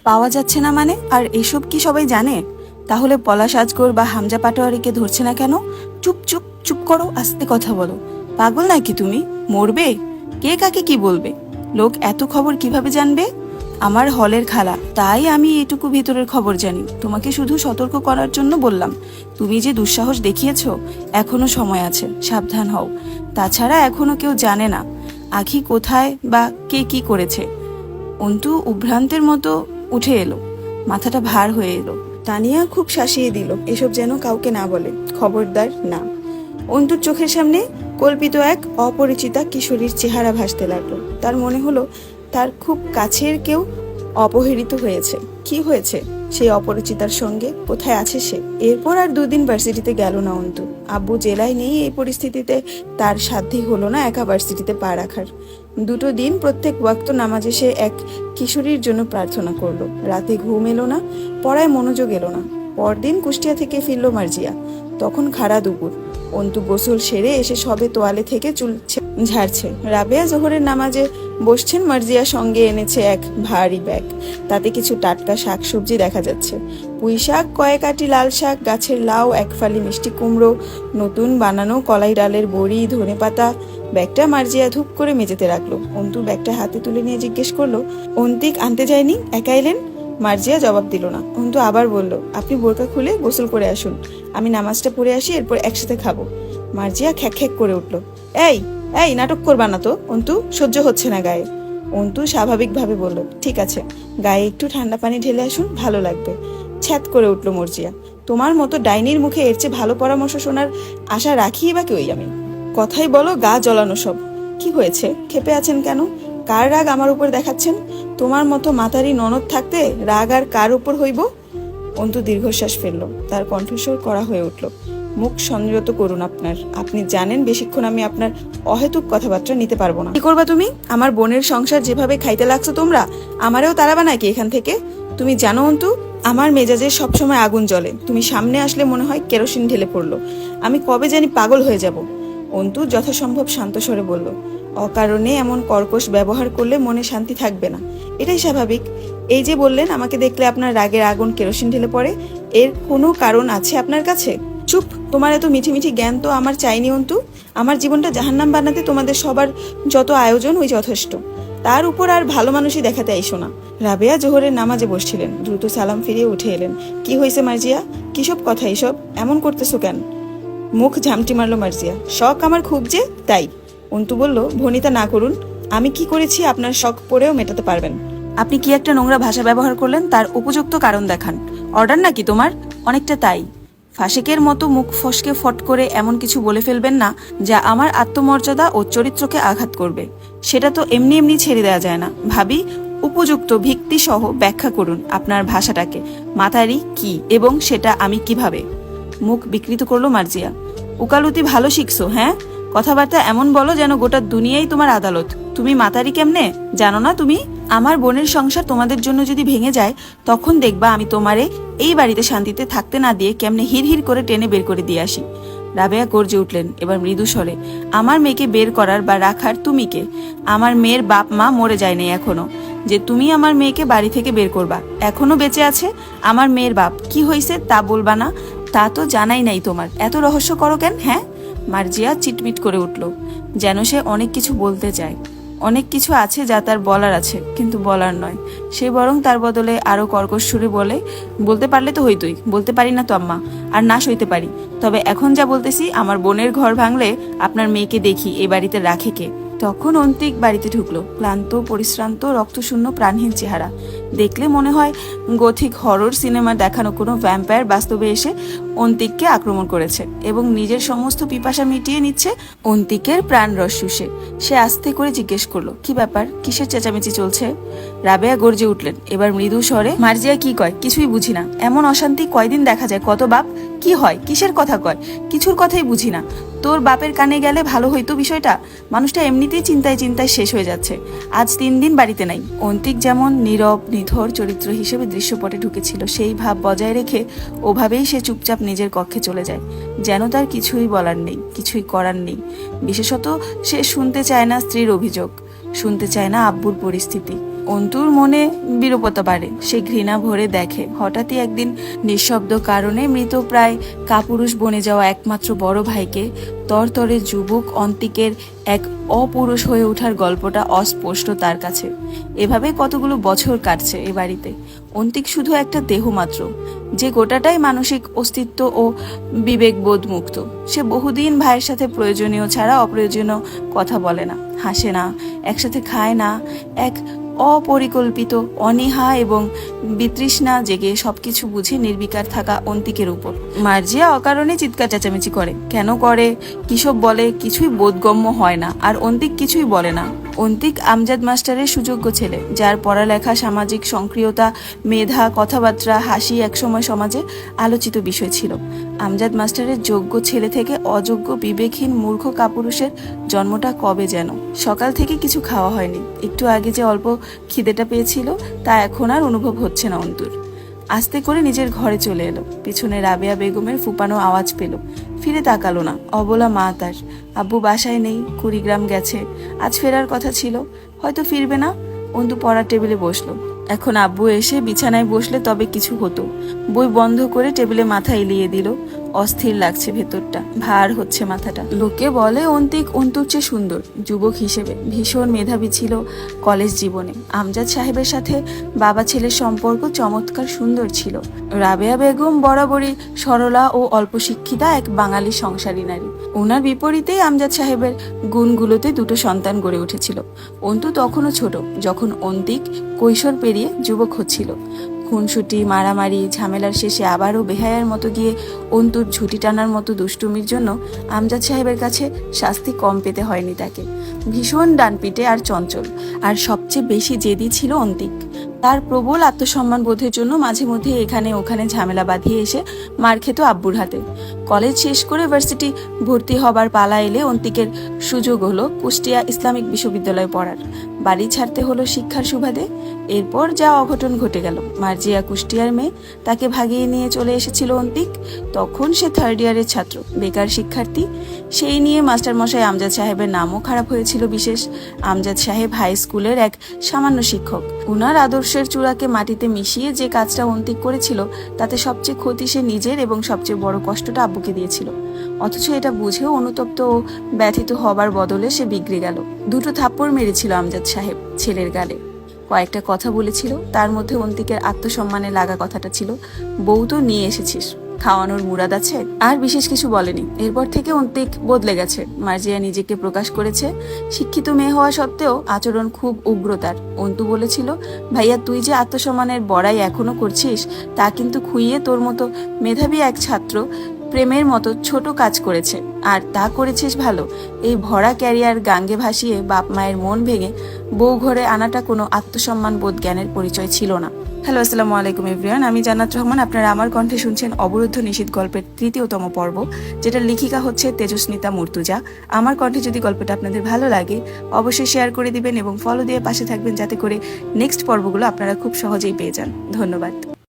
পাওয়া যাচ্ছে না মানে? আর এসব কি সবাই জানে? তাহলে পলাশ আজগর বা হামজা পাটোয়ারিকে ধরছে না কেন? চুপ চুপ চুপ করো, আস্তে কথা বলো। পাগল নাকি তুমি? মরবে? কে কাকে কি বলবে? লোক এত খবর কিভাবে জানবে? আমার হলের খালা, তাই আমি এটুকু ভিতরের খবর জানি। তোমাকে শুধু সতর্ক করার জন্য বললাম। তুমি যে দুঃসাহস দেখিয়েছ, এখনো সময় আছে, সাবধান হও। তাছাড়া এখনো কেউ জানে না আখি কোথায় বা কে কি করেছে। অন্তু উভ্রান্তের মতো উঠে এলো, মাথাটা ভার হয়ে এলো। তানিয়া খুব শাসিয়ে দিল, এসব যেন কাউকে না বলে, খবরদার না। অন্তুর চোখের সামনে কল্পিত এক অপরিচিতা কিশোরীর চেহারা ভাসতে লাগলো। তার মনে হলো তার খুব কাছের কেউ অপহৃত হয়েছে। কি হয়েছে সেই অপরিচিতার সঙ্গে? কোথায় আছে সে? এরপর আর দুদিন ভার্সিটিতে গেল না অন্তু। আব্বু জেলায় নেই, এই পরিস্থিতিতে তার সাধ্যই হলো না একা ভার্সিটিতে পা রাখার। দুটো দিন প্রত্যেক ওয়াক্ত নামাজে সে এক কিশোরীর জন্য প্রার্থনা করলো। রাতে ঘুম এলো না, পড়ায় মনোযোগ এলো না। পরদিন কুষ্টিয়া থেকে ফিরল মার্জিয়া, তখন খাড়া দুপুর। অন্তু গোসল সেরে এসে সবে তোয়ালে থেকে চুল ঝাড়ছে। রাবেয়া জোহরের নামাজে বসছেন, মার্জিয়া সঙ্গে এনেছে এক ভারী ব্যাগ। তাতে কিছু টাটকা শাকসবজি দেখা যাচ্ছে। পুঁই শাক, কয়েক আটি লাল শাক, গাছের লাউ, এক ফালি মিষ্টি কুমড়ো, নতুন বানানো কলাই ডালের বড়ি, ধনেপাতা। ব্যাগটা মার্জিয়া ধূপ করে মেঝেতে রাখলো। অন্তু ব্যাগটা হাতে তুলে নিয়ে জিজ্ঞেস করলো, অন্তিক আনতে যায়নি, একা এলেন? মার্জিয়া জবাব দিল না। অন্তু আবার বলল, আপনি বোরকা খুলে গোসল করে আসুন, আমি নামাজটা পড়ে আসি, এরপর একসাথে খাবো। মার্জিয়া খ্যাক খ্যাক করে উঠল, এই এই নাটক করবা না তো অন্তু, সহ্য হচ্ছে না গায়ে। অন্তু স্বাভাবিকভাবে বলল, ঠিক আছে, গায়ে একটু ঠান্ডা পানি ঢেলে আসুন, ভালো লাগবে। ছ্যাত করে উঠল মর্জিয়া, তোমার মতো ডাইনির মুখে এর চেয়ে ভালো পরামর্শ শোনার আশা রাখি বা কেউই আমি। কথাই বলো, গা জ্বলানো সব। কি হয়েছে, ক্ষেপে আছেন কেন? কার রাগ আমার উপর দেখাচ্ছেন? তোমার মতো মাতারি ননদ থাকতে রাগ আর কার উপর হইব? অন্তু দীর্ঘশ্বাস ফেলল, তার কণ্ঠস্বর কড়া হয়ে উঠল। মুখ সংযত করুন আপনার, আপনি জানেন বেশিক্ষণ আমি আপনার অহেতুক কথাবার্তা নিতে পারবো না। কি করবা তুমি? আমার বোনের সংসার যেভাবে খাইতে লাগছো তোমরা, আমারেও তাড়াবা নাকি এখান থেকে? তুমি জানো অন্তু, আমার মেজাজে সবসময় আগুন জ্বলে। তুমি সামনে আসলে মনে হয় কেরোসিন ঢেলে পড়লো। আমি কবে জানি পাগল হয়ে যাব। অন্তু যথাসম্ভব শান্ত স্বরে বলল, অকারণে এমন কর্কশ ব্যবহার করলে মনে শান্তি থাকবে না, এটাই স্বাভাবিক। এই যে বললেন আমাকে দেখলে আপনার রাগের আগুন কেরোসিন ঢেলে পড়ে, এর কোনো কারণ আছে আপনার কাছে? চুপ, তোমার এত মিঠি মিঠি জ্ঞান তো আমার চাইনি অন্তু। আমার জীবনটা জাহান্নাম বানাতে তোমাদের সবার যত আয়োজন ওই যথেষ্ট, তার উপর আর ভালো মানুষই দেখাতে আইসো না। রাবেয়া জোহরের নামাজে বসছিলেন, দ্রুত সালাম ফিরিয়ে উঠে এলেন। কি হয়েছে মার্জিয়া, কিসব কথা এইসব? এমন করতেছো কেন? মুখ ঝামটি মারল মার্জিয়া, শখ আমার খুব যে, তাই। অন্তু বলল, ভনিতা না করুন, আমি কি করেছি আপনার শখ পড়েও মেটাতে পারবেন। আপনি কি একটা নোংরা ভাষা ব্যবহার করলেন, তার উপযুক্ত কারণ দেখান। অর্ডার নাকি তোমার? অনেকটা তাই। ফাঁসেকের মতো মুখ ফসকে ফট করে এমন কিছু বলে ফেলবেন না যা আমার আত্মমর্যাদা ও চরিত্রকে আঘাত করবে। সেটা তো এমনি এমনি ছেড়ে দেওয়া যায় না। ভাবি, উপযুক্ত ভিত্তি সহ ব্যাখ্যা করুন আপনার ভাষাটাকে, মাতারি কি এবং সেটা আমি কিভাবে। মুখ বিকৃত করলো মার্জিয়া। উকালতি ভালো শিখছো, হ্যাঁ? কথাবার্তা এমন বলো যেন গোটা দুনিয়াই তোমার আদালত। তুমি মাতারি কেমনে জানো না তুমি? আমার বোনের সংসার তোমাদের জন্য যদি ভেঙে যায়, তখন দেখবা আমি তোমারে এই বাড়িতে শান্তিতে থাকতে না দিয়ে কেমনে হির হির করে টেনে বের করে দিয়ে আসি। রাবেয়া গর্জে উঠলেন, এবার মৃদু স্বরে, আমার মেয়েকে বের করার বা রাখার তুমি কে? আমার মেয়ের বাপ মা মরে যায়নি এখনো, যে তুমি আমার মেয়েকে বাড়ি থেকে বের করবা। এখনো বেঁচে আছে আমার মেয়ের বাপ, কি হয়েছে তা বলবা না? তা তো জানাই নাই তোমার, এত রহস্য করো কেন, হ্যাঁ? মার্জিয়া চিটমিট করে উঠল, যেন সে অনেক কিছু বলতে চায়। অনেক কিছু আছে যা তার বলার আছে, কিন্তু বলার নয়। সে বরং তার বদলে আরো কর্কশ সুরে বলে, বলতে পারলে তো হইতই, বলতে পারি না তো আম্মা, আর না সইতে পারি। তবে এখন যা বলতেছি, আমার বোনের ঘর ভাঙলে আপনার মেয়েকে দেখি এই বাড়িতে রাখে কে? তখন অন্তিক বাড়িতে ঢুকলো, ক্লান্ত, পরিশ্রান্ত, রক্তশূন্য, প্রাণহীন চেহারা। দেখলে মনে হয় গথিক হরর সিনেমার দেখানো কোনো ভ্যাম্পায়ার বাস্তবে এসে অন্তিককে আক্রমণ করেছে এবং নিজের সমস্ত পিপাসা মিটিয়ে নিচ্ছে অন্তিকের প্রাণ রস শুষে। সে আস্তে করে জিজ্ঞেস করলো, কি ব্যাপার, কিসের চেঁচামেচি চলছে? রাবেয়া গর্জে উঠলেন, এবার মৃদু স্বরে, মার্জিয়া কি কয় কিছুই বুঝি না। এমন অশান্তি কয়দিন দেখা যায়, কত বাপ, কি হয়, কিসের কথা কয়, কিছুর কথাই বুঝি না। তোর বাপের কানে গেলে ভালো হইতো বিষয়টা। মানুষটা এমনিতেই চিন্তায় চিন্তায় শেষ হয়ে যাচ্ছে, আজ 3 দিন বাড়িতে নাই। অন্তিক যেমন নীরব নিথর চরিত্র হিসেবে দৃশ্যপটে ঢুকেছিল, সেই ভাব বজায় রেখে ওভাবেই সে চুপচাপ নিজের কক্ষে চলে যায়, যেন তার কিছুই বলার নেই, কিছুই করার নেই। বিশেষত সে শুনতে চায় না স্ত্রীর অভিযোগ, শুনতে চায় না আব্বুর পরিস্থিতি। অন্তুর মনে বিরূপতা বাড়ে। সে ঘৃণা ভরে দেখে হঠাৎই একদিন নিঃশব্দ কারণে মৃত প্রায় কাপুরুষ বনে যাওয়া একমাত্র বড় ভাইকে তরতরে যুবক অন্তিকের এক অপুরুষ হয়ে ওঠার গল্পটা অস্পষ্ট তার কাছে। এভাবে কতগুলো বছর কাটছে এ বাড়িতে। অন্তিক শুধু একটা দেহ মাত্র, যে গোটাটাই মানসিক অস্তিত্ব ও বিবেকবোধ মুক্ত। সে বহুদিন ভাইয়ের সাথে প্রয়োজনীয় ছাড়া অপ্রয়োজনীয় কথা বলে না, হাসে না, একসাথে খায় না। এক অপরিকল্পিত অনীহা এবং বিতৃষ্ণা জেগে সবকিছু বুঝে নির্বিকার থাকা অন্তিকের উপর। মার্জিয়া অকারণে চিৎকার চেঁচামেচি করে, কেন করে, কিসব বলে, কিছুই বোধগম্য হয় না। আর অন্তিক কিছুই বলে না। অন্তিক আমজাদ মাস্টারের সুযোগ্য ছেলে, যার পড়ালেখা, সামাজিক সক্রিয়তা, মেধা, কথাবার্তা, হাসি একসময় সমাজে আলোচিত বিষয় ছিল। আমজাদ মাস্টারের যোগ্য ছেলে থেকে অযোগ্য বিবেকহীন মূর্খ কাপুরুষের জন্মটা কবে যেন। সকাল থেকে কিছু খাওয়া হয়নি। একটু আগে যে অল্প খিদেটা পেয়েছিল তা এখন আর অনুভব হচ্ছে না অন্তুর। আস্তে করে নিজের ঘরে চলে এলো। পিছনে রাবেয়া বেগমের ফুপানো আওয়াজ পেল। ফিরে তাকালো না। অবলা মা তার। আব্বু বাসায় নেই, কুড়িগ্রাম গেছে। আজ ফেরার কথা ছিল, হয়তো ফিরবে না। অন্তু পড়ার টেবিলে বসলো। এখন আব্বু এসে বিছানায় বসলে তবে কিছু হতো। বই বন্ধ করে টেবিলে মাথা এলিয়ে দিল। অস্থির লাগছে ভেতরটা, ভার হচ্ছে মাথাটা। লোকে বলে অন্তিক অন্তুর চেয়ে সুন্দর। যুবক হিসেবে ভীষণ মেধাবী ছিল কলেজ জীবনে। আমজাদ সাহেবের সাথে বাবা ছেলের সম্পর্ক চমৎকার সুন্দর ছিল। রাবেয়া বেগম বরাবরই সরলা ও অল্প শিক্ষিতা এক বাঙালি সংসারী নারী। ওনার বিপরীতেই আমজাদ সাহেবের গুণগুলোতে দুটো সন্তান গড়ে উঠেছিল। অন্তু তখনও ছোট, যখন অন্তিক কৈশোর পেরিয়ে যুবক হচ্ছিল। খুনসুটি, মারামারি, ঝামেলার শেষে আবারও বেহায়ার মতো গিয়ে অন্তুর ঝুঁটি টানার মতো দুষ্টুমির জন্য আমজাদ সাহেবের কাছে শাস্তি কম পেতে হয়নি তাকে। ভীষণ ডানপিটে আর চঞ্চল, আর সবচেয়ে বেশি জেদি ছিল অন্তিক। তার প্রবল আত্মসম্মান বোধের জন্য মাঝে মধ্যে এখানে ওখানে ঝামেলা বাঁধিয়ে এসে মার খেত আব্বুর হাতে। কলেজ শেষ করে ভার্সিটি ভর্তি হবার পালা এলে অন্তিকের সুযোগ হলো কুষ্টিয়া ইসলামিক বিশ্ববিদ্যালয়ে পড়ার। বাড়ি ছাড়তে হলো শিক্ষার সুবাদে। এরপর যা অঘটন ঘটে গেল। মার্জিয়া কুষ্টিয়ার মেয়ে, তাকে ভাগিয়ে নিয়ে চলে এসেছিল অন্তিক। তখন সে থার্ড ইয়ারের ছাত্র, বেকার শিক্ষার্থী। সেই নিয়ে মাস্টারমশাই আমজাদ সাহেবের নামও খারাপ হয়েছিল বিশেষ। আমজাদ সাহেব হাই স্কুলের এক সামান্য শিক্ষক। উনার আদর্শের চূড়াকে মাটিতে মিশিয়ে যে কাজটা অন্তিক করেছিল, তাতে সবচেয়ে ক্ষতি সে নিজের এবং সবচেয়ে বড় কষ্টটা আব্বুকে দিয়েছিল। অথচ এটা বুঝেও অনুতপ্ত ও ব্যথিত হবার বদলে সে বিগড়ে গেল। দুটো থাপ্পড় মেরেছিল আমজাদ সাহেব ছেলের গালে। কয়েকটা কথা বলেছিল, তার মধ্যে অন্তিকের আত্মসম্মানে লাগা কথাটা ছিল, বউ তো নিয়ে এসেছিস, খাওয়ানোর মুরাদ আছে। আর বিশেষ কিছু বলেনি। এরপর থেকে অন্তিক বদলে গেছে। মার্জিয়া নিজেকে প্রকাশ করেছে। শিক্ষিত মেয়ে হওয়া সত্ত্বেও আচরণ খুব উগ্র তার। অন্তু বলেছিল, ভাইয়া তুই যে আত্মসম্মানের বড়াই এখনো করছিস, তা কিন্তু খুইয়ে তোর মতো মেধাবী এক ছাত্র প্রেমের মতো ছোট কাজ করেছে, আর তা করেছিস ভালো। এই ভরা ক্যারিয়ার গাঙ্গে ভাসিয়ে বাপ মায়ের মন ভেঙে বউ ঘরে আনাটা কোনো আত্মসম্মান বোধ জ্ঞানের পরিচয় ছিল না। হ্যালো, আসসালামু আলাইকুম এভরিওয়ান। আমি জান্নাত রহমান। আপনারা আমার কণ্ঠে শুনছেন অবরুদ্ধ নিশীথ গল্পের ৩য়তম পর্ব, যেটার লেখিকা হচ্ছে তেজস্মিতা মুর্তুজা। আমার কণ্ঠে যদি গল্পটা আপনাদের ভালো লাগে, অবশ্যই শেয়ার করে দিবেন এবং ফলো দিয়ে পাশে থাকবেন, যাতে করে নেক্সট পর্বগুলো আপনারা খুব সহজেই পেয়ে যান। ধন্যবাদ।